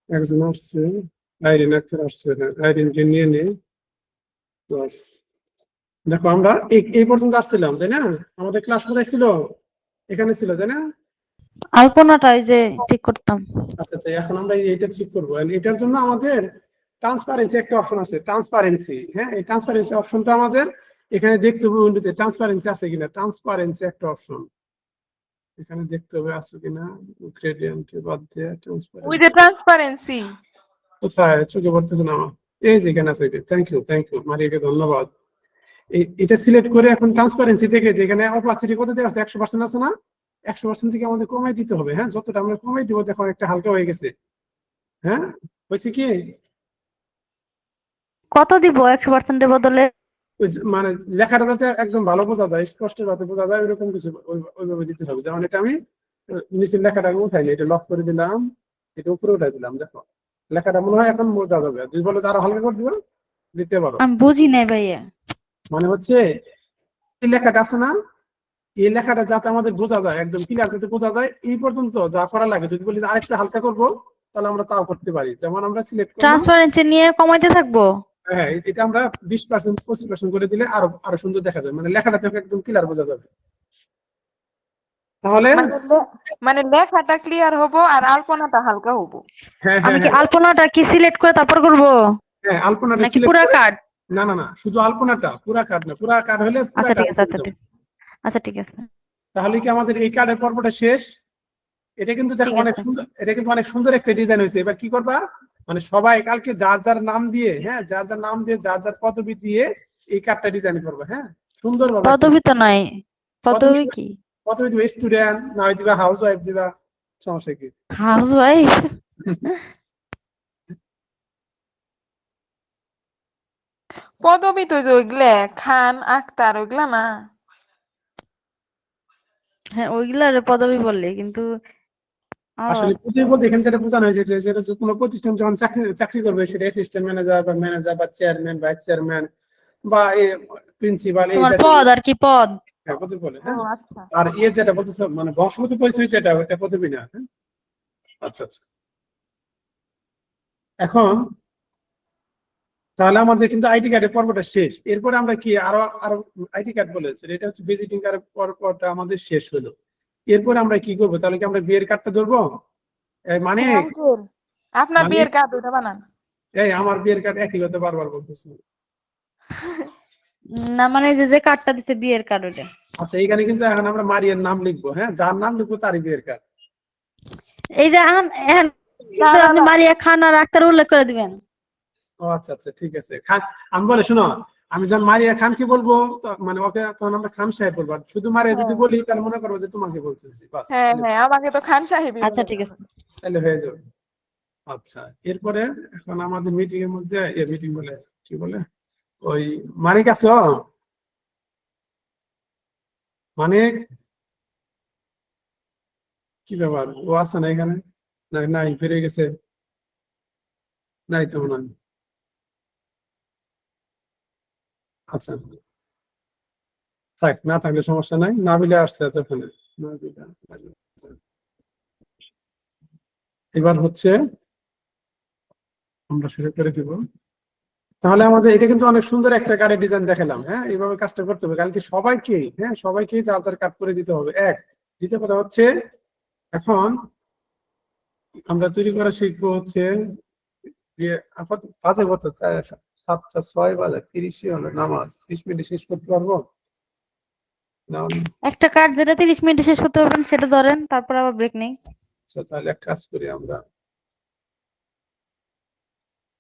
একজন আসছে, আইরিন আক্তার আসছে, আইরিনকে নিয়ে নেই। দেখো আমরা এই পর্যন্ত আসছিলাম, তাই না? আমাদের ক্লাস কোথায় ছিল? এখানে ছিল, তাই না? আলপনাটাই যে ঠিক করতাম। আচ্ছা আচ্ছা, এখন আমরা এইটা চেক করবো। এটার জন্য আমাদের ট্রান্সপারেন্সি একটা অপশন আছে, ট্রান্সপারেন্সি। হ্যাঁ, এই ট্রান্সপারেন্সি অপশনটা আমাদের এখানে দেখতে হবে উইন্ডোতে ট্রান্সপারেন্সি আছে কিনা। ট্রান্সপারেন্সি একটা অপশন এখানে দেখতে হবে আছে কিনা। গ্রেডিয়েন্ট বাদ দিয়ে ওই যে ট্রান্সপারেন্সি ট্রান্সপারেন্সি কোথায় চোখে পড়তেছে না আমার। এই যে এখানে আছে, থ্যাংক ইউ মারিয়াকে ধন্যবাদ। এটা সিলেক্ট করে এখন ট্রান্সপারেন্সি থেকে যেখানে অপাসিটি কত দেওয়া আছে 100% আছে না, 100% থেকে আমাদের কমাই দিতে হবে। হ্যাঁ, যতটা আমরা কমাই দিব দেখো একটা হালকা হয়ে গেছে। হ্যাঁ, হয়েছে কি? কত দিব 100% এর বদলে? মানে লেখাটা যাতে একদম ভালো বোঝা যায়, স্পষ্ট ভাবে বোঝা যায় ওইরকম কিছু ওইভাবে দিতে হবে। যেমন এটা আমি নিচের লেখাটা উঠাইনি, এটা লক করে দিলাম, এটা উপরে উঠাই দিলাম। দেখো লেখাটা মনে হয় এখন বোঝা যাবে। যদি বলো আরো হালকা করে দিবে দিতে পারো। আমি বুঝি নাই ভাইয়া। মানে হচ্ছে এই লেখাটা আছে না, এই লেখাটা যাতে আমাদের বোঝা যায়, একদম ক্লিয়ার যাতে বোঝা যায় এই পর্যন্ত যা করা লাগে। যদি বলি আরেকটা হালকা করবো তাহলে আমরা তাও করতে পারি। যেমন আমরা সিলেক্ট করলাম, ট্রান্সপারেন্সি নিয়ে কমাইতে থাকবো। হ্যাঁ এটা আমরা 20% 25% করে দিলে আরো আরো সুন্দর দেখা যায়, মানে লেখাটা থেকে একদম ক্লিয়ার বোঝা যাবে। তাহলে মানে লেখাটা ক্লিয়ার হবো আর আলপনাটা হালকা হবো। হ্যাঁ আমি হ্যাঁ কি হ্যাঁ আলপনাটা কি সিলেক্ট করে তারপর করব হ্যাঁ, আলপনাটা নাকি সিলেক্ট পুরা করে। কার্ড? না না না, শুধু আলপনাটা, পুরা কার্ড না। পুরা কার্ড হলে আচ্ছা পুরাটা ঠিক আছে, করে দেবো। আচ্ছা ঠিক আছে। তাহলে কি আমাদের এই কার্ডের পর্বটা শেষ? এটা কিন্তু দেখো ঠিক অনেক আছে। সুন্দর, এটা কিন্তু অনেক সুন্দর একটা ডিজাইন হয়েছে। এবার কি করবা, মানে সবাই কালকে যার যার নাম দিয়ে, হ্যাঁ যার যার নাম দিয়ে, যার যার পদবি দিয়ে এই কার্ডটা ডিজাইন করবে। হ্যাঁ, সুন্দর ভাবে। পদবি তো নাই। পদবি কি? পদবি দিবে স্টুডেন্ট, না হয় দিবা হাউস ওয়াইফ দিবা, সমস্যা কি? House wife? পদবি তো যে ওইগুলা খান আক্তার ওইগুলা না। হ্যাঁ ওইগুলার পদবি বললে কিন্তু আসলে পদবি বলতে এখানে যেটা বোঝানো হয়েছে যেটা যে কোনো প্রতিষ্ঠান যখন চাকরি করবে, সেটা অ্যাসিস্ট্যান্ট ম্যানেজার বা ম্যানেজার বা চেয়ারম্যান ভাইস চেয়ারম্যান বা প্রিন্সিপাল, এই তোমার জাতীয় পদ আর কি পদ। পদবি বলে। ও হ্যাঁ, আচ্ছা। আর যেটা বলতেছে মানে বংশগত পরিচয় যেটা, ওটা পদবি না। হ্যাঁ, আচ্ছা আচ্ছা। এখন তাহলে আমাদের কিন্তু আইডি কার্ডের পর্বটা শেষ। এরপরে আমরা কি আরো আরো আইডি কার্ড বলেছে, এটা হচ্ছে ভিজিটিং কার্ডের পর্বটা আমাদের শেষ হলো। এরপরে আমরা কি করবো? তাহলে কি আমরা বিয়ের কার্ডটা ধরবো? মানে হ্যাঁ, আঙ্কেল আপনার মানে বিয়ের কার্ড ওটা বানান। এই আমার বিয়ের কার্ড একই কথা বারবার বলতেছি। না মানে যে কার্ডটা দিছে বিয়ের কার্ড ওটা। আচ্ছা, এইখানে কিন্তু এখন আমরা মারিয়ার নাম লিখবো। হ্যাঁ, যার নাম লিখবো তারই বিয়ের কার্ড। এই যে এখন কিন্তু আপনি মারিয়া খান আর আক্তার উল্লেখ করে দিবেন। ও আচ্ছা আচ্ছা, ঠিক আছে। খান আমি বলে শোনো, আমি যখন মারিয়া খানকে বলবো মানে ওকে তখন আমরা খান সাহেব বলবো। আর শুধু মারিয়া যদি বলি তাহলে মনে করবো যে তোমাকে বলতেছি, বাস। হ্যাঁ হ্যাঁ, আমাকে তো খান সাহেবই আচ্ছা বলে। ঠিক আছে। তাহলে হয়ে যাবে। আচ্ছা, এরপরে এখন আমাদের মিটিং এর মধ্যে মিটিং বলে কি বলে, ওই মানিক আছো? মানে কি ব্যাপার, ও আছে না এখানে? নাই ফিরে গেছে। নাই তো মনে হয়। আচ্ছা থাক, না থাকলে সমস্যা নাই। নাবিলা আসছে এতক্ষণে। নাবিলা, এবার হচ্ছে আমরা শুরু করে দিব। তাহলে আমাদের এটা কিন্তু অনেক সুন্দর একটা কার্ডের ডিজাইন দেখালাম। হ্যাঁ, এইভাবে কাজটা করতে হবে কালকে সবাইকে। হ্যাঁ, সবাইকে যার যার কার্ড করে দিতে হবে। দ্বিতীয় কথা হচ্ছে এখন আমরা তৈরি করা শিখবো হচ্ছে বাজে কত, 7:06 বাজে, 30 হলো নামাজ, 30 মিনিটে শেষ করতে পারবো না? একটা কার্ড যেটা 30 মিনিটে শেষ করতে পারবেন সেটা ধরেন, তারপর আবার ব্রেক নেই। আচ্ছা, তাহলে এক কাজ করি আমরা।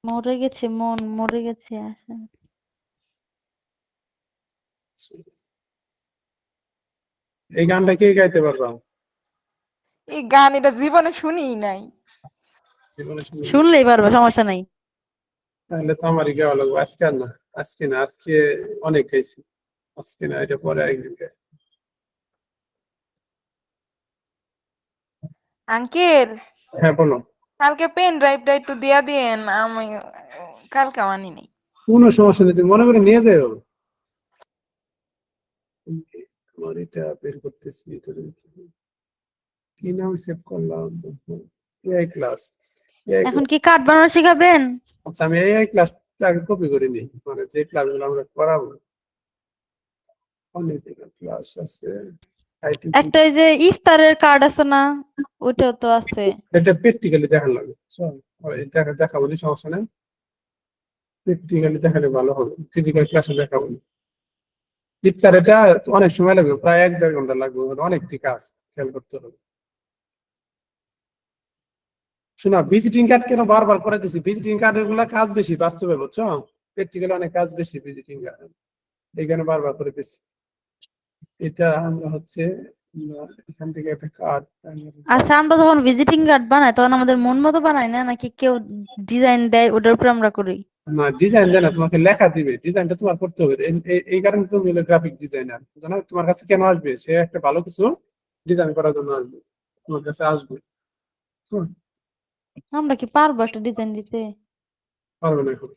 মরে গেছে মন, মরে গেছে আশা। এই গানটা কে গাইতে পারবা? এই গান এটা জীবনে শুনিই নাই। জীবনে শুনি? শুনলেই পারবে, সমস্যা নাই। তাহলে তো আমারই গাওয়া লাগবে। আজকে আর না, আজকে না, আজকে অনেক গাইছি। আজকে না, এটা পরে একদিন গাই। আঙ্কেল হ্যাঁ বলো। কালকে পেন ড্রাইভটা একটু দিয়া দিয়েন, আমি কালকে আনি নাই। কোনো সমস্যা নেই, তুমি মনে করে নিয়ে যাও। তোমার এটা বের করতেছি, এটা কি নাম সেভ করলাম, এআই ক্লাস। এখন কি কার্ড বানানো শিখাবেন? আচ্ছা, আমি এই ক্লাসটা আগে কপি করে নিই, মানে যে ক্লাসগুলো আমরা করাবো অনেক ক্লাস আছে। একটা ওই যে ইফতারের কার্ড আছে না, ওইটাও তো আছে। এটা প্র্যাকটিক্যালি দেখানো লাগবে। দেখাবো নি, সমস্যা নেই, প্র্যাকটিক্যালি দেখালে ভালো হবে, ফিজিক্যাল ক্লাসে দেখাবো না। ইফতার এটা অনেক সময় লাগবে, প্রায় 1-1.5 ঘন্টা লাগবে, অনেকটি কাজ খেয়াল করতে হবে। শোনা, ভিজিটিং কার্ড কেন বারবার করে দিছি, ভিজিটিং কার্ডের গুলা কাজ বেশি বাস্তবে, বুঝছো? প্র্যাকটিক্যালি অনেক কাজ বেশি ভিজিটিং কার্ড, এইখানে বারবার করে দিছি। এটা আমরা হচ্ছে এখান থেকে একটা কার্ড। আচ্ছা, আমরা যখন ভিজিটিং কার্ড বানাই তখন আমাদের মন মতো বানাই না, নাকি কেউ ডিজাইন দেয় ওটার উপর আমরা করি? না, ডিজাইন দেয় না, তোমাকে লেখা দিবে, ডিজাইনটা তোমার করতে হবে। এই কারণে তুমি হলো গ্রাফিক ডিজাইনার, জানো? তোমার কাছে কেন আসবে? সে একটা ভালো কিছু ডিজাইন করার জন্য আসবে, তোমার কাছে আসবে। হুম, আমরা কি পারবো একটা ডিজাইন দিতে? পারবে না এখন।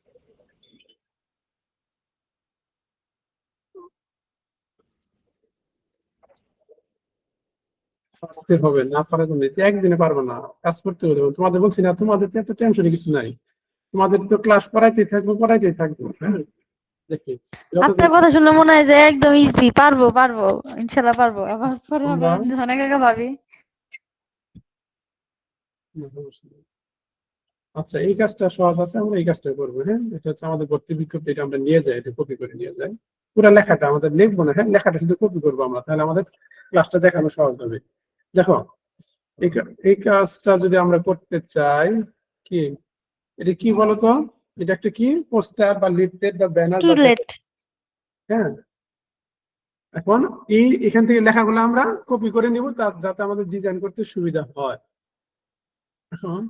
পারতে হবে, না পারার জন্য একদিনে পারবে না, কাজ করতে হবে। তোমাদের বলছি না, তোমাদের তো এত টেনশনের কিছু নাই, তোমাদের তো ক্লাস পড়াইতেই থাকবো, হ্যাঁ। দেখি যতদিন আপনার কথা শুনে মনে হয় যে একদম ইজি, পারবো পারবো, ইনশাল্লাহ পারবো। আবার পরে আমরা আবার অনেক একা ভাবি। আচ্ছা, এই কাজটা সহজ আছে, আমরা এই কাজটা করবো, হ্যাঁ। এটা হচ্ছে আমাদের ভর্তি বিজ্ঞপ্তি, এটা আমরা নিয়ে যাই, এটা কপি করে নিয়ে যাই। পুরো লেখাটা আমাদের লিখবো না, হ্যাঁ, লেখাটা শুধু কপি করবো আমরা, তাহলে আমাদের ক্লাসটা দেখানো সহজ হবে। দেখো, এই কাজটা যদি আমরা করতে চাই, কি এটা কি বলতো, এটা একটা কি পোস্টার বা লিফলেট বা ব্যানার বা কিউলেট। হ্যাঁ। এখন এখান থেকে লেখাগুলো আমরা কপি করে নিব, যাতে আমাদের ডিজাইন করতে সুবিধা হয়। এখন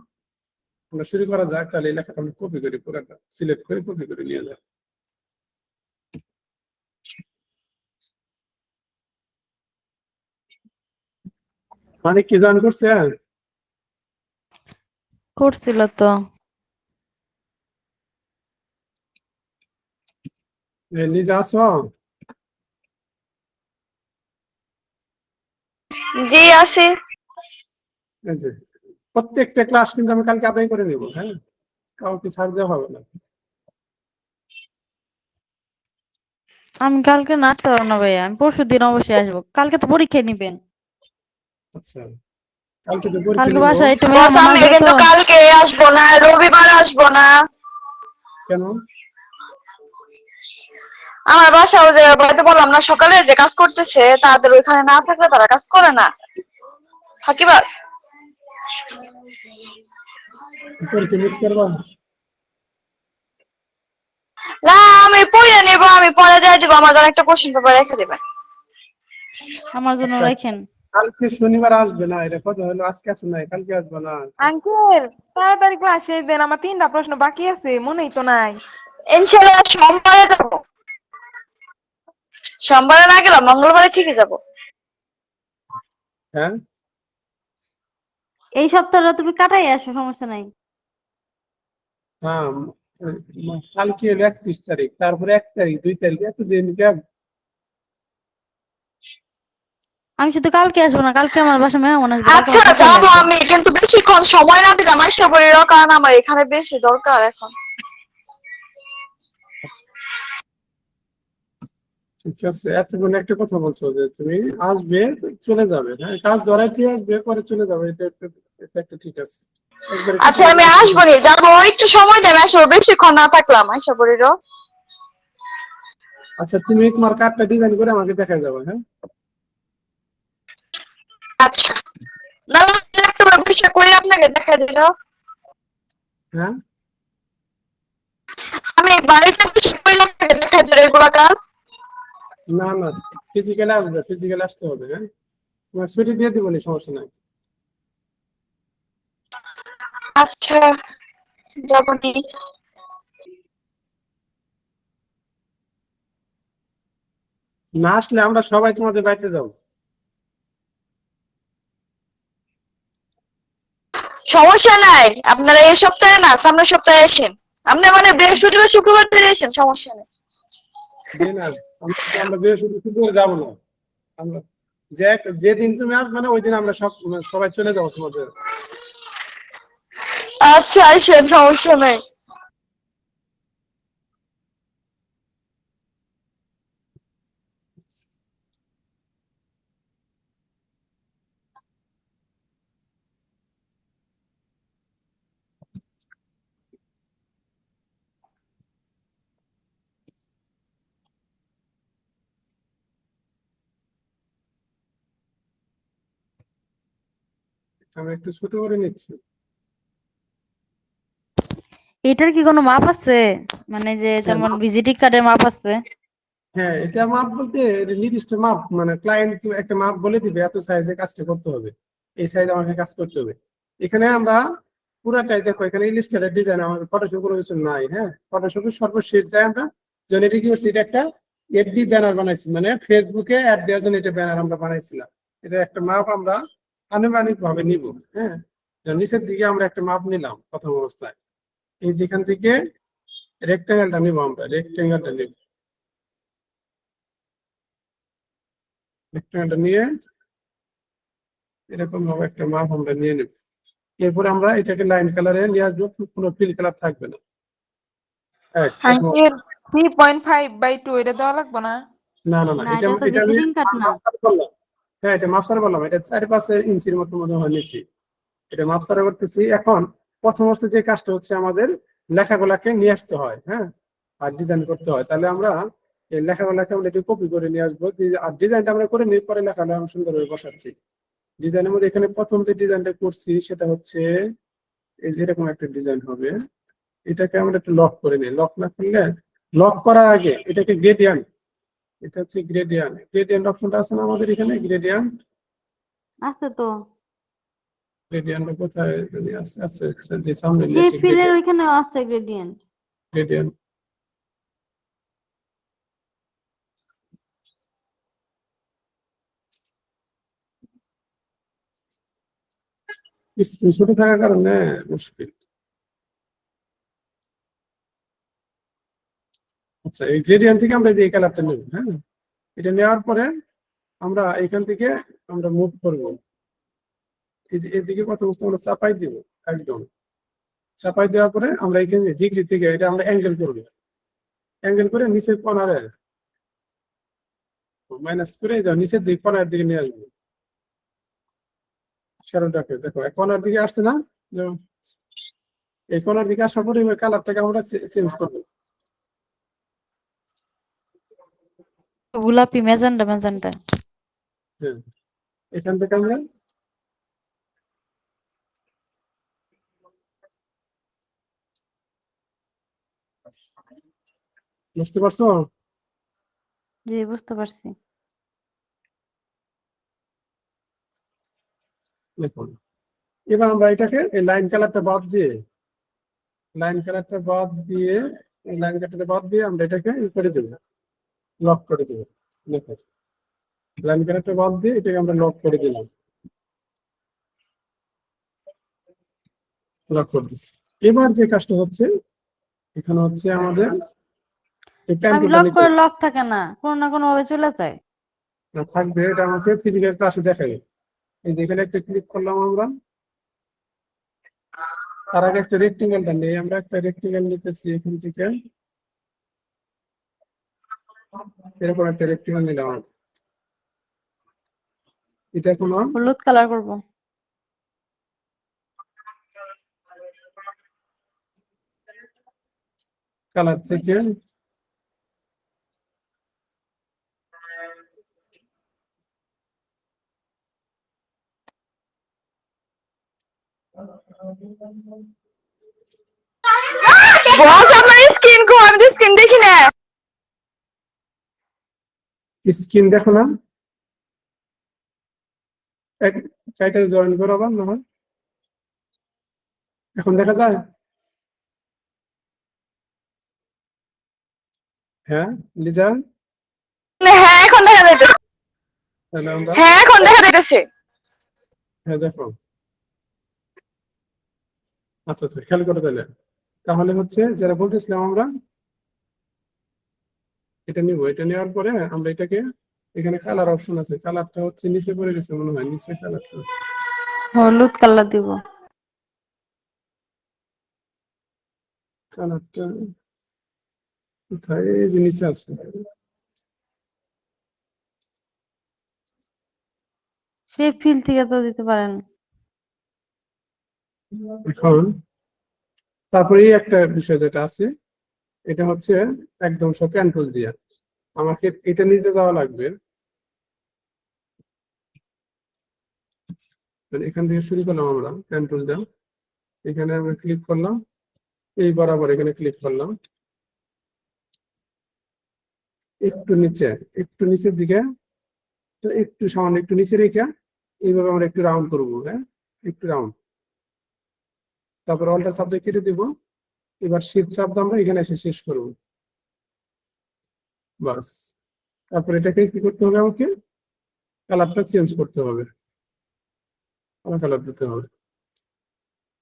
আমরা শুরু করা যাক, তাহলে এই লেখাটা আমরা কপি করি, পুরোটা সিলেক্ট করে কপি করে নিয়ে যাই। মানে কি জয়েন করছে? করছিল তো। লিজা আসো? জি আছে। এই যে প্রত্যেকটা ক্লাস কিন্তু আমি কালকে আদায় করে নেব, হ্যাঁ, কাউকে ছাড় দেওয়া হবে না। আমি কালকে না আসতে পারবো না ভাইয়া, আমি পরশু দিন অবশ্যই আসবো। কালকে তো পরীক্ষা নিবেন। আচ্ছা, কালকে তো পরীক্ষা কালকে নিব। বাসায় একটু বস মেহমান আমি আসবে কিন্তু তো। কালকে আসবো না, রবিবার আসবো না। কেন? আমার বাসাও যে বাড়িতে বললাম না সকালে যে কাজ করতেছে, তাদের ওইখানে না থাকলে তারা কাজ করে না। ফাঁকিবাজ। পরীক্ষা মিস করবা? না, আমি পড়ে নেবো, আমি পরে যাই যাবো, আমার জন্য একটা কোশ্চেন পেপার রেখে দেবেন। আমার জন্য আচ্ছা, রাখেন। কালকে শনিবার আসবে না, এটা কথা হলো, আজকে আসো না, কালকে আসবে না। আঙ্কেল তাড়াতাড়ি ক্লাস শেষ দেন, আমার 3টা প্রশ্ন বাকি আছে, মনেই তো নাই। ইনশাআল্লাহ সোমবারে যাবো। সোমবারে না গেলাম মঙ্গলবারে ঠিকই যাবো। হ্যাঁ, এই সপ্তাহটা তুমি কাটাই আসো, সমস্যা নাই। হ্যাঁ, কালকে হলো 31 তারিখ, তারপরে 1 তারিখ 2 তারিখ, এতদিন গ্যাপ। আমি শুধু কালকে আসবো না, কালকে আমার বাসায় মেহমান আসবে, কালকে আচ্ছা আমার কাটাই যাবো লাগবে। আমি, কিন্তু বেশিক্ষণ সময় না দিলে আমার শরীরও, কারণ আমার এখানে বেশি দরকার এখন। ঠিক আছে, এতক্ষণ একটা কথা বলছো যে তুমি আসবে চলে যাবে, হ্যাঁ, কাজ ধরাইতে আসবে পরে চলে যাবে, এটা একটা ঠিক আছে। একবারে আচ্ছা আমি আসবো নি, যাবো, একটু সময় দেবে, আসবো, বেশিক্ষণ না থাকলাম আশা করিরও। আচ্ছা, তুমি তোমার কার্ডটা ডিজাইন করে আমাকে দেখাই যাবে, হ্যাঁ। আচ্ছা, না একটা বিষয় করে আপনাকে দেখা দিল। হ্যাঁ, আমি বাড়িতে বসে করে আপনাকে দেখা দিল এগুলো কাজ। না না, ফিজিক্যালি আসবে, ফিজিক্যালি আসতে হবে, হ্যাঁ। তোমার ছুটি দিয়ে দিবনি, সমস্যা নাই। আচ্ছা যাবো নি। না আসলে আমরা সবাই তোমাদের বাড়িতে যাবো। সমস্যা নাই, আপনারা এই সপ্তাহে না সামনের সপ্তাহে আসেন। আপনি মানে বৃহস্পতিবার শুক্রবার দিন আসেন, সমস্যা নেই। যে না, আমরা বৃহস্পতিবার যাবো না, আমরা যেদিন তুমি আসবে না ওই দিন আমরা সবাই চলে যাবো তোমাদের। আচ্ছা আইসেন, সমস্যা নাই। আমরা একটু ছোট করে নিচ্ছি। এটার কি কোনো মাপ আছে? মানে যে যেমন ভিজিটিং কার্ডের মাপ আছে? হ্যাঁ, এটা মাপ বলতে এটা নির্দিষ্ট মাপ, মানে ক্লায়েন্ট একটা মাপ বলে দিবে এত সাইজে কাজটা করতে হবে, এই সাইজে আমাকে কাজ করতে হবে। এখানে আমরা পুরাটাই দেখো, এখানে ইলিস্ট্রেটর ডিজাইন, আমাদের ফটোশপ কোনো কিছু নাই। হ্যাঁ, ফটোশপের সর্বশেষ যাই আমরা, যেন এটা কি করছি, এটা একটা এফডি ব্যানার বানাইছি, মানে ফেসবুকে অ্যাড দেওয়ার জন্য এটা ব্যানার আমরা বানাইছিলাম। এটা একটা মাপ আমরা আনুমানিক ভাবে নিব। হ্যাঁ, নিচের দিকে আমরা একটা মাপ নিলাম প্রথম অবস্থায়, এই যেখান থেকে রেক্টেঙ্গেলটা নিব, আমরা রেক্টেঙ্গেলটা নিব, রেক্টেঙ্গেলটা নিয়ে এরকম ভাবে একটা মাপ আমরা নিয়ে নেব। এরপরে আমরা এটাকে লাইন কালারে নিয়ে আসবো, কোনো ফিল কালার থাকবে না। আঙ্কেল 3.5/2 এটা দেওয়া লাগবে না? না না না, না, এটা এটা তো এটা আমি ভিজিটিং কার্ড না। মাপসার করলাম। হ্যাঁ, এটা মাপসার বললাম, এটা 4-5 ইঞ্চির মতো মনে হয় নিছি, এটা মাপসারা করতেছি। এখন প্রথম অবস্থায় যে কাজটা হচ্ছে, আমাদের লেখাগুলাকে নিয়ে আসতে হয়। হ্যাঁ, আর ডিজাইন করতে হয়। তাহলে আমরা এই লেখাগুলাকে আমরা একটু কপি করে নিয়ে আসবো, আর ডিজাইনটা আমরা করে নিয়ে পরে লেখাটা আমি সুন্দরভাবে বসাচ্ছি। ডিজাইনের মধ্যে এখানে প্রথম যে ডিজাইনটা করছি সেটা হচ্ছে এই যে এরকম একটা ডিজাইন হবে। এটাকে আমরা একটু লক করে নিই। লক না করলে, লক করার আগে এটাকে গ্রেডিয়েন্ট, এটা হচ্ছে গ্রেডিয়েন্ট, গ্রেডিয়েন্ট অপশনটা আছে না আমাদের এখানে, গ্রেডিয়েন্ট। আছে তো, গ্রেডিয়েন্ট কোথায় জানি আছে, আছে আছে, যে সামনে নিয়ে সেই আসি ফিলের ওইখানে আছে গ্রেডিয়েন্ট। গ্রেডিয়েন্ট। স্ক্রিন ছোট থাকার কারণে মুশকিল। আচ্ছা, এই গ্রেডিয়েন্ট থেকে আমরা যে এই কালারটা নেব। হ্যাঁ, এটা নেওয়ার পরে আমরা এখান থেকে আমরা মুভ করব, এই যে এদিকে কত অবস্থা আমরা চাপাই দিব, একদম চাপাই দেওয়ার পরে আমরা এখানে ডিগ্রি থেকে এটা আমরা অ্যাঙ্গেল করব, অ্যাঙ্গেল করে নিচের কর্নারে মাইনাস করে নিচের দিকে কর্নার দিকে নিয়ে আসবো। শ্যাডোটাকে দেখো কর্নার দিকে আসছে না, এই কর্নার দিকে আসার পরে কালারটাকে আমরা চেঞ্জ করবো। গোলাপি, ম্যাজেন্টা ম্যাজেন্টা। হ্যাঁ, এখান থেকে আমরা বুঝতে পারছো? জি, বুঝতে পারছি। দেখুন, এবার আমরা এটাকে এই লাইন কালারটা বাদ দিয়ে, লাইন কালারটা বাদ দিয়ে, এই লাইন কালারটা বাদ দিয়ে আমরা এটাকে ই করে দেবো, লক করে দেবো। দেখো, লাইন কালারটা বাদ দিয়ে এটাকে আমরা লক করে দিলাম, লক করে দিচ্ছি। এবার যে কাজটা হচ্ছে, এখানে হচ্ছে আমাদের এই আমি প্যান্টটা লক নিতে করে, লক থাকে না, কোনো না কোনো ভাবে চলে যায়। থাকবে, এটা আমাকে ফিজিক্যাল ক্লাসে দেখাবে। এই যে এখানে একটা ক্লিক করলাম আমরা, তার আগে একটা রেক্টেঙ্গেলটা নেই, আমরা একটা রেক্টেঙ্গেল নিতেছি এখান থেকে, এরকম একটা রেক্টেঙ্গেল নিলাম। এটা কোনো হলুদ কালার করব। কালার থেকে বস আপনার স্ক্রিন কো, আমি তো স্ক্রিন দেখি না। স্ক্রিন দেখো না, টাইটেল জয়েন করো আবার না হয়। এখন দেখা যায়? হ্যাঁ লিজা, হ্যাঁ এখন দেখা যাইতেছে। তাহলে আমরা হ্যাঁ এখন দেখা যাইতেছে। হ্যাঁ দেখো, আচ্ছা আচ্ছা খেয়াল করে তাহলে। তাহলে হচ্ছে যারা বলতেছিলাম, আমরা এটা নিব, এটা নেওয়ার পরে আমরা এটাকে, এখানে কালার অপশন আছে, কালারটা হচ্ছে নিচে পড়ে গেছে মনে হয়, নিচে কালারটা আছে। হলুদ কালার দিব। কালারটা কোথায়? এই জিনিসটা আছে। সে ফিল থেকে তো দিতে পারেন। এখন তারপরে একটা বিষয় যেটা আছে, এটা হচ্ছে একদম সব কন্ট্রোল দিয়ে আমাকে এটা নিচে যাওয়া লাগবে। মানে এখান থেকে শুরু করলাম আমরা কন্ট্রোল দেওয়া, এখানে আমরা ক্লিক করলাম, এই বরাবর এখানে ক্লিক করলাম, একটু নিচের দিকে, তো একটু সামান্য একটু নিচে রেখে এইভাবে আমরা একটু রাউন্ড করবো। হ্যাঁ, একটু রাউন্ড, তারপর অল্টার চাপ দিয়ে কেটে দিব। এবার শিফট চাপ দিয়ে আমরা এখানে এসে শেষ করব, বাস। তারপর এটাকে কি করতে হবে, আমাকে কালারটা চেঞ্জ করতে হবে, কালার দিতে হবে।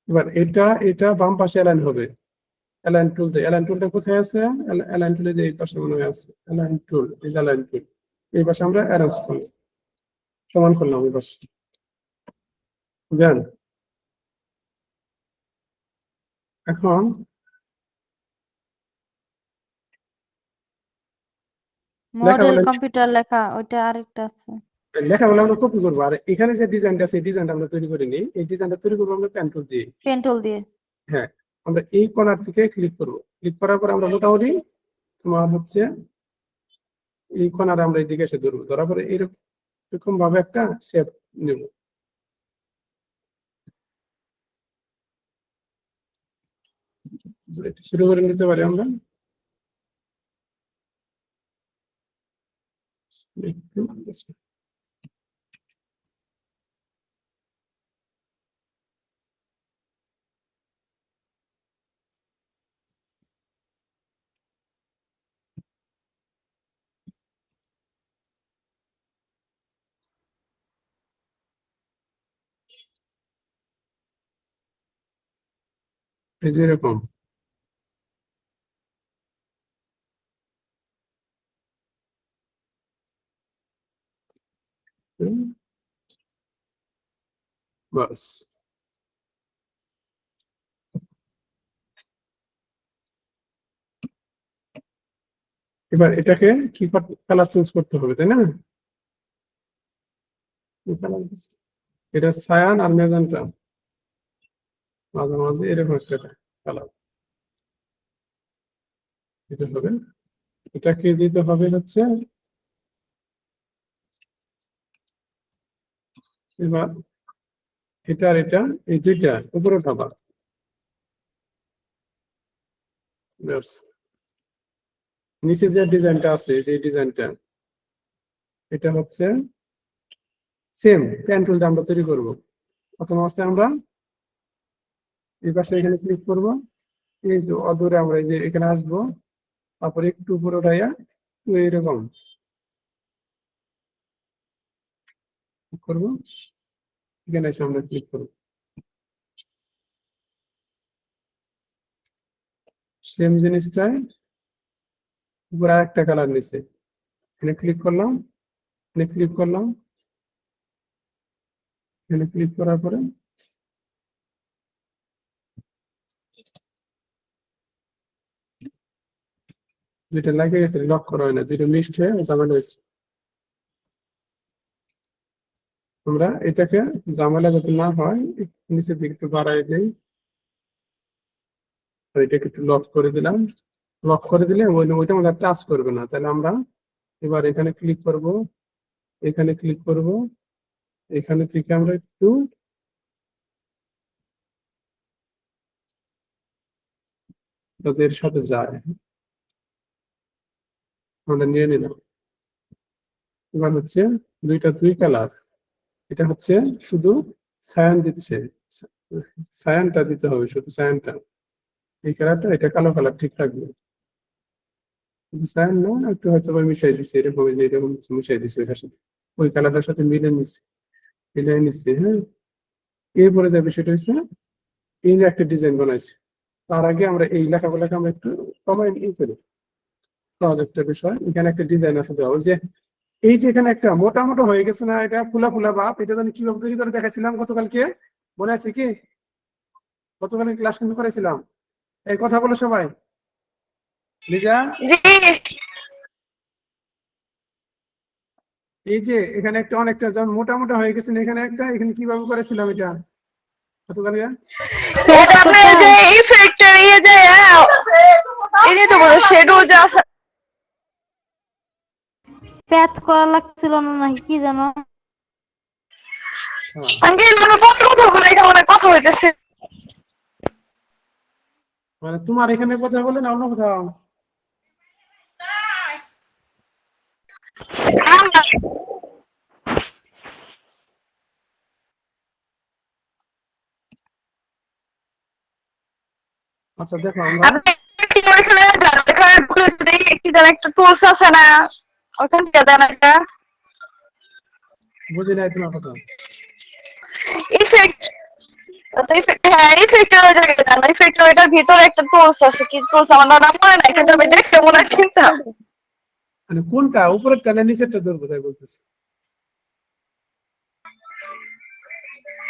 এবার এটা বাম পাশে অ্যালাইন হবে, অ্যালাইন টুল দিয়ে। অ্যালাইন টুলটা কোথায় আছে? অ্যালাইন টুলে যে এই পাশে মনে হয় আছে অ্যালাইন টুল, এই যে অ্যালাইন টুল, এই পাশে আমরা অ্যারেঞ্জ করলাম, সমান করলাম এই পাশে। জান এখন মডেল লেখাগুলো কম্পিউটার লেখা ওইটা আরেকটা আছে। লেখাগুলো আমরা কপি করবো, আর এখানে যে ডিজাইনটা আছে এই ডিজাইনটা আমরা তৈরি করে নিই। এই ডিজাইনটা তৈরি করবো আমরা পেন টুল দিয়ে। পেন টুল দিয়ে। হ্যাঁ, আমরা এই কর্নার থেকে ক্লিক করব, ক্লিক করার পর আমরা মোটামুটি তোমার হচ্ছে এই কর্নারে আমরা এইদিকে এসে ধরবো, ধরার পরে এরকম ভাবে একটা শেপ নেব। শুরু করে নিতে পারি আমরা। এই যে এরকম, বাস। এবার এটাকে কি কালার চেঞ্জ করতে হবে, তাই না? এটা সায়ান আর ম্যাজেন্টা মাঝামাঝি এরকম একটা কালার দিতে হবে। এটাকে দিতে হবে হচ্ছে, এবার এটা আর এটা এই দুইটা উপরে উঠাবা, নিচে যে ডিজাইনটা আছে যে ডিজাইনটা, এটা হচ্ছে সেম পেন টুল দিয়ে আমরা তৈরি করব। প্রথম অবস্থায় আমরা এই পাশে এখানে ক্লিক করব, এই যে অদূরে আমরা এই যে এখানে আসবো, তারপরে একটু উপরে উঠাইয়া এইরকম করবো, এখানে এসে আমরা ক্লিক করবো, সেম জিনিসটাই উপরে আরেকটা কালার নিচে, এখানে ক্লিক করলাম, এখানে ক্লিক করলাম, এখানে ক্লিক করার পরে যেটা লাগে গেছে লক করা হয় না, দুটো মিক্সড হয়ে ঝামেলা হয়েছে। আমরা এটাকে ঝামেলা যাতে না হয় নিচের দিকে একটু বাড়াই দিই, আর এটাকে একটু লক করে দিলাম। লক করে দিলে ওইটা আমাদের টাচ করবে না। তাহলে আমরা এবার এখানে ক্লিক করব, এখানে ক্লিক করব, এখানে থেকে আমরা একটু তাদের সাথে যায় আমরা নিয়ে নিলাম। এবার হচ্ছে দুই কালার, এটা হচ্ছে শুধু সায়ান দিচ্ছে, সায়ানটা দিতে হবে, শুধু সায়ানটা, এই কালারটা, এটা কালো কালার ঠিক থাকবে। সায়ান না, একটু হয়তো মিশাই দিচ্ছে, এরকম এরকম মিশাই দিচ্ছে ওইটার সাথে, ওই কালারটার সাথে মিলিয়ে নিচ্ছে। হ্যাঁ, এরপরে যে বিষয়টা হচ্ছে এই একটা ডিজাইন বানাইছে, তার আগে আমরা এই লেখাগুলোকে আমরা একটু কমাই করি। সহজ একটা বিষয়, এখানে একটা ডিজাইন আছে দেওয়া, ওই যে এই যে এখানে একটা মোটামোটা হয়ে গেছে না, এটা ফুলা ফুলা ভাব, এটা জানি কিভাবে তৈরি করে দেখাইছিলাম গতকালকে, মনে আছে কি? গতকালকে ক্লাস কিন্তু করেছিলাম। এই কথা বলো সবাই। লিজা, জি এই যে এখানে একটা অনেকটা যখন মোটা মোটা হয়ে গেছেন, এখানে একটা, এখানে কিভাবে করেছিলাম এটা কতখানি? এটা আপনার যে ইফেক্টের ইয়ে যে এই তো বলে শেডো যে আছে প্যাথ করা লাগছিল না নাকি কি জানো? আঙ্কেল আমি পরে কথা বলে এখানে অনেক কথা হইতেছে মানে তোমার এখানে কথা বলে না অন্য কোথাও? আচ্ছা দেখো আমরা আপনি কি ওইখানে যান ওইখানে ঢুকলে যদি কি যেন একটা টুলস আছে না ওখান থেকে যান একটা বুঝি নাই তোমার কথা। ইফেক্ট হ্যাঁ ইফেক্টের ওই জায়গায় যান ইফেক্টের ওইটার ভিতরে একটা টুলস আছে কি টুলস আমার নাম মনে নাই কিন্তু আমি দেখতে মনে হয় চিন্তা মানে কোনটা, উপরেরটা না নিচেরটা ধরবো তাই বলতেছি?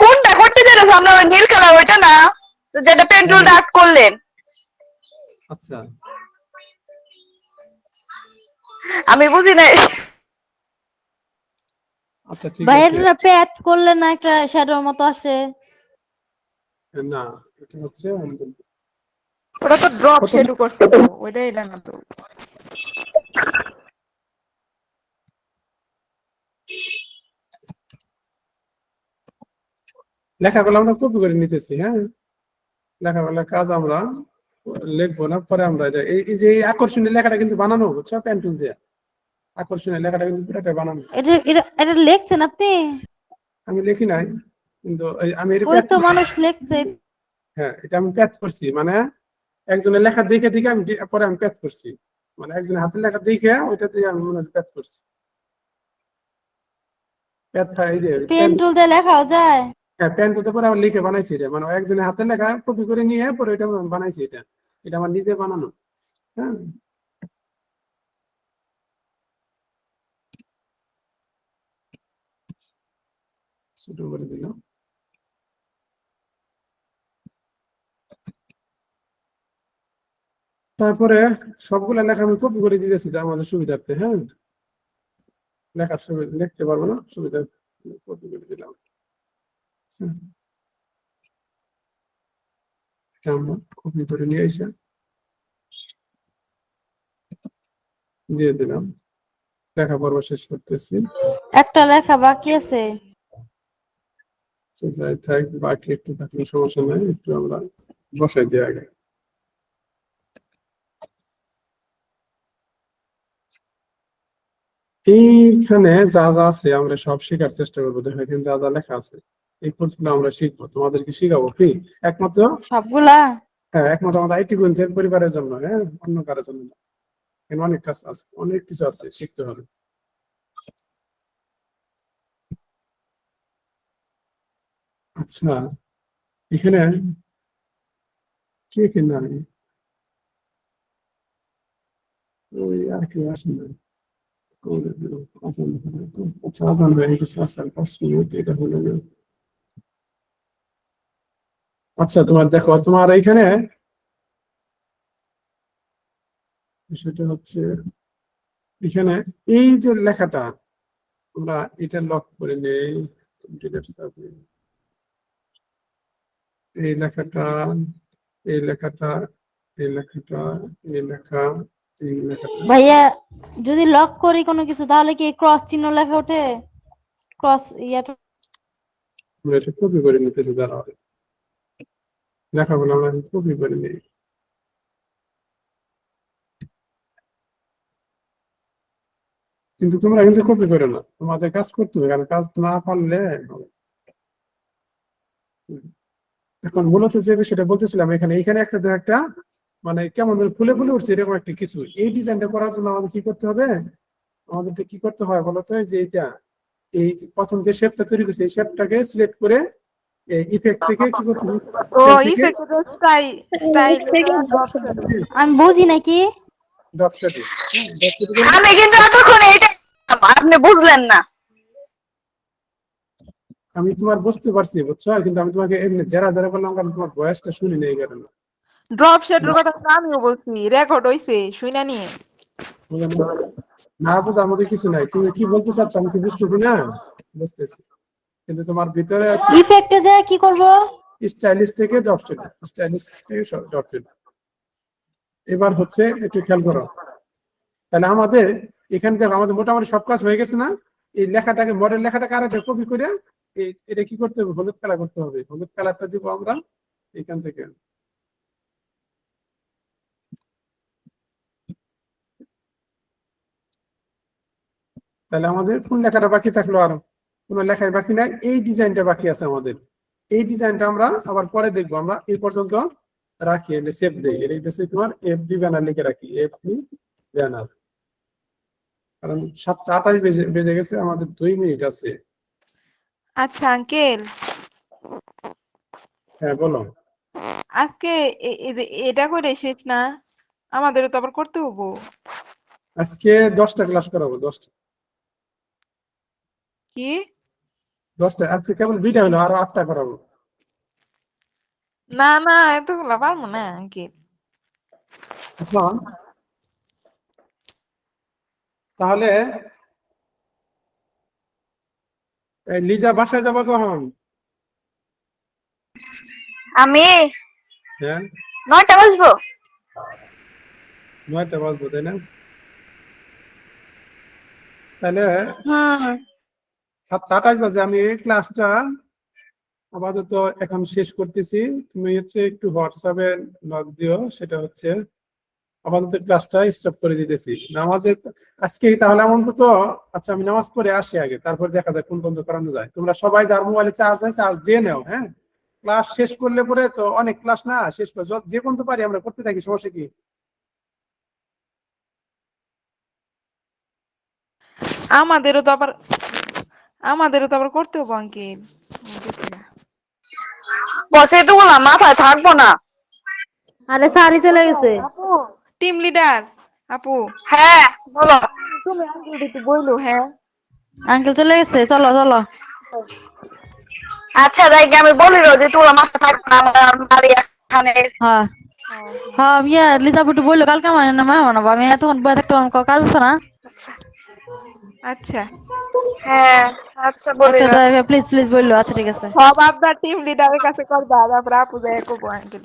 কোনটা করতে চাইতেছে আমরা ওই নীল কালার ওইটা না যেটা পেন টুল ডার্ক করলেন আচ্ছা আমি বুঝি নাই আচ্ছা ঠিক ভাইয়ের আছে। প্যাথ করলে না একটা শ্যাডোর মতো আসে? না এটা হচ্ছে ওটা তো ড্রপ শেডো করছে তো ওইটা এলা না তো। লেখাগুলো আমরা কপি করে নিতেছি। হ্যাঁ, লেখাগুলো কাজ আমরা লিখবো না, পরে আমরা এটা এই যে এই আকর্ষণীয় লেখাটা কিন্তু বানানো, বুঝছো, পেন টুল দিয়ে আকর্ষণীয় লেখাটা কিন্তু পুরোটাই বানানো। এটা এটা এটা লিখছেন আপনি? আমি লিখি নাই, কিন্তু আমি এটা ওই তো মানুষ লিখছে। হ্যাঁ এটা আমি প্যাথ করছি, মানে একজনের লেখা দেখে দেখে আমি পরে আমি প্যাথ করছি, মানে একজনের হাতের লেখা দেখে ওইটা দিয়ে আমি মনে হচ্ছে প্যাথ করছি। প্যাথ এই যে পেন টুল দিয়ে লেখাও যায়? হ্যাঁ, প্যান করতে পরে আবার লিখে বানাইছি এটা, মানে একজনের হাতের লেখা কপি করে নিয়ে পরে এটা বানাইছি। এটা এটা আমার নিজে বানানো। হ্যাঁ ছোট করে দিলাম। তারপরে সবগুলা লেখা আমি কপি করে দিতেছি যা আমাদের সুবিধার্থে। হ্যাঁ, লেখার সুবিধা লিখতে পারবো না, সুবিধা কপি করে দিলাম। এটা আমরা কপি করে নিয়ে এসে দিয়ে দিলাম। লেখা পর্ব শেষ করতেছি। একটা লেখা বাকি আছে। যাই থাক, বাকি একটু থাকলে সমস্যা নাই, একটু আমরা বসাই দিই আগে। এইখানে যা যা আছে আমরা সব শেখার চেষ্টা করবো। দেখো এখানে যা যা লেখা আছে এই কোর্সগুলো আমরা শিখবো, তোমাদেরকে শিখাবো ফ্রি, একমাত্র সবগুলা? হ্যাঁ একমাত্র আমাদের আইটি কুইন্সের পরিবারের জন্য। হ্যাঁ, অন্য কারোর জন্য না। এখানে অনেক কাজ আছে, অনেক কিছু আছে শিখতে হবে। আচ্ছা এখানে কে কে নাই? ওই আর কেউ আসে না। আচ্ছা আজান হয়ে গেছে, আসার 5 মিনিট, এটা হলো না। আচ্ছা তোমার দেখো, তোমার এইখানে বিষয়টা হচ্ছে এখানে এই যে লেখাটা আমরা এটা লক করে নেই। এই লেখাটা, এই লেখাটা, এই লেখাটা, এই লেখা, এই লেখাটা ভাইয়া যদি লক করি কোনো কিছু তাহলে কি ক্রস চিহ্ন লেখা ওঠে? ক্রস ইয়াটা আমরা এটা কপি করে নিতেছি। দাঁড়াও, লেখাগুলো আমরা কপি করে নিই। কিন্তু তোমরা কিন্তু কপি করো না, তোমাদের কাজ করতে হবে, কারণ কাজ না পারলে হবে। এখন মূলত যে বিষয়টা বলতেছিলাম, এখানে এখানে একটা মানে কেমন ধরে ফুলে ফুলে উঠছে এরকম একটা কিছু, এই ডিজাইনটা করার জন্য আমাদের কি করতে হবে? আমাদের কি করতে হয় বলতো? যে এটা এই প্রথম যে শেপটা তৈরি করছে এই শেপটাকে সিলেক্ট করে ইফেক্ট থেকে কি করতে হবে? ও ইফেক্টের স্টাইল ড্রপ শেডো। আমি বুঝি নাকি? ডটটা দিয়ে আমি কিন্তু এতক্ষণ এইটা আপনি বুঝলেন না আমি তোমার বুঝতে পারছি, বুঝছো, কিন্তু আমি তোমাকে এমনি যারা যারা বললাম, কারণ তোমার ভয়েসটা শুনি না এই কারণে। ড্রপ শেডের কথা তো আমিও বলছি, রেকর্ড হইছে, শুইনা নিয়ে। বুঝলে না? না বোঝার মধ্যে কিছু নাই, তুমি কি বলতে চাচ্ছ আমি তো বুঝতেছি না। বুঝতেছি, কিন্তু তোমার ভিতরে ইফেক্টে যায় কি করব? স্টাইলিশ থেকে ড্রপশেড, স্টাইলিশ থেকে ড্রপশেড। এবার হচ্ছে একটু খেয়াল করো, তাহলে আমাদের এখান থেকে আমাদের মোটামুটি সব কাজ হয়ে গেছে না? এই লেখাটাকে মডেল লেখাটাকে আর একটা কপি করে এটা কি করতে হবে, হলুদ কালার করতে হবে। হলুদ কালারটা দিব আমরা এখান থেকে। তাহলে আমাদের কোন লেখাটা বাকি থাকলো? আর কোনো লেখাই বাকি নাই, এই ডিজাইনটা বাকি আছে আমাদের। এই ডিজাইনটা আমরা আবার পরে দেখবো। আমরা এই পর্যন্ত রাখি, সেভ দিই। এটা হচ্ছে তোমার এফবি ব্যানার লিখে রাখি, এফবি ব্যানার। কারণ 7:28 বেজে গেছে, আমাদের 2 মিনিট আছে। আচ্ছা আঙ্কেল, হ্যাঁ বলো। আজকে এটা করে শেষ না, আমাদেরও তো আবার করতে হবো। আজকে 10টা ক্লাস করাবো, 10টা। কি? 10টা, আজকে কেবল 2টা হলো, আরো 8টা করাবো। না না, এতগুলা পারবো না আঙ্কেল। এখন তাহলে লিজা বাসায় যাবো কখন? আমি হ্যাঁ 9টা বাজবো। 9টা বাজবো, তাই না? তাহলে হুম 7:28 বাজে আমি এই ক্লাসটা আপাতত এখন শেষ করতেছি। তুমি হচ্ছে একটু হোয়াটসঅ্যাপে নক দিও, সেটা হচ্ছে আপাতত ক্লাসটা স্টপ করে দিতেছি নামাজের আজকে। তাহলে অন্তত আচ্ছা আমি নামাজ পড়ে আসি আগে, তারপর দেখা যায় কোন পর্যন্ত করানো যায়। তোমরা সবাই যার মোবাইলে চার্জ আছে চার্জ দিয়ে নাও। হ্যাঁ, ক্লাস শেষ করলে পরে তো অনেক ক্লাস না, শেষ করে যে পর্যন্ত পারি আমরা করতে থাকি, সমস্যা কি? আমাদেরও তো আবার করতে হবো আঙ্কেল। বস, এতগুলা মাথায় থাকবো না। আরে স্যারই চলে গেছে। আপু, টিম লিডার আপু, হ্যাঁ বলো। তুমি আঙ্কেল একটু বইলো। হ্যাঁ আঙ্কেল চলে গেছে, চলো চলো। আচ্ছা যাই গিয়ে আমি বলি যে তোরা মাথা থাকবো না, আমার বাড়ি এখানে। হ্যাঁ হ্যাঁ, লিজা বুটু বললো কালকে আমার নামে বানাবো, আমি এতক্ষণ বয়ে থাকতে আমার কাজ আছে না। আচ্ছা আচ্ছা, হ্যাঁ আচ্ছা বলি। একটা প্লিজ প্লিজ বললো, আচ্ছা ঠিক আছে। সব আপনার টিম লিডারের কাছে করবা, তারপরে আপু যায় করবো আঙ্কেল।